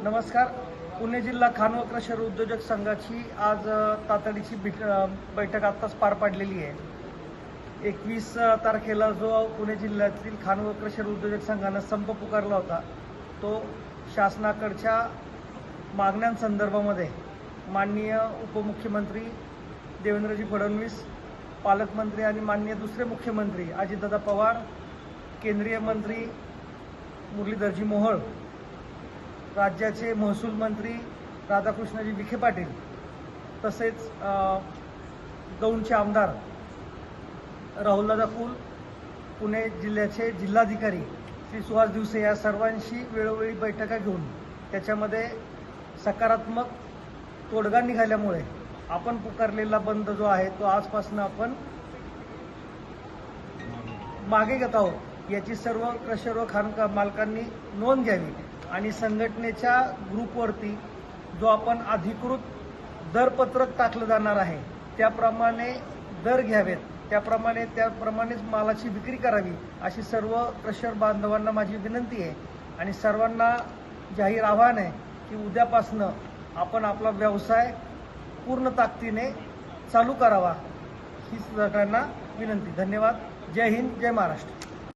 नमस्कार. पुणे जिल्हा खान व क्रशर उद्योजक संघाची आज तातडीची बैठक आत्ताच पार पाडलेली आहे. 21 तारखेला जो पुणे जिल्ह्यातील खान व क्रशर उद्योजक संघानं संप पुकारला होता, तो शासनाकडच्या मागण्यांसंदर्भामध्ये माननीय उपमुख्यमंत्री देवेंद्रजी फडणवीस, पालकमंत्री आणि माननीय दुसरे मुख्यमंत्री अजितदादा पवार, केंद्रीय मंत्री मुरलीधरजी मोहोळ, राज्याचे महसूल मंत्री राधाकृष्णजी विखे पाटील, तसेच दौंडचे आमदार राहुलदादा कुल, पुणे जिल्ह्याचे जिल्हाधिकारी श्री सुहास दिवसे या सर्वांशी वेळोवेळी बैठका घेऊन त्याच्यामध्ये सकारात्मक तोडगा निघाल्यामुळे आपण पुकारलेला बंद जो आहे तो आजपासून आपण मागे घेत आहोत. याची सर्व क्रशर व खाण मालकांनी नोंद घ्यावी आणि संघटनेच्या ग्रुपवरती जो आपण अधिकृत दरपत्रक टाकलं जाणार आहे त्याप्रमाणे दर घ्यावेत, त्याप्रमाणेच मालाची विक्री करावी अशी सर्व क्रशर बांधवांना माझी विनंती आहे. आणि सर्वांना जाहीर आव्हान आहे की उद्यापासनं आपण आपला व्यवसाय पूर्ण ताकदीने चालू करावा, ही सगळ्यांना विनंती. धन्यवाद. जय हिंद, जय महाराष्ट्र.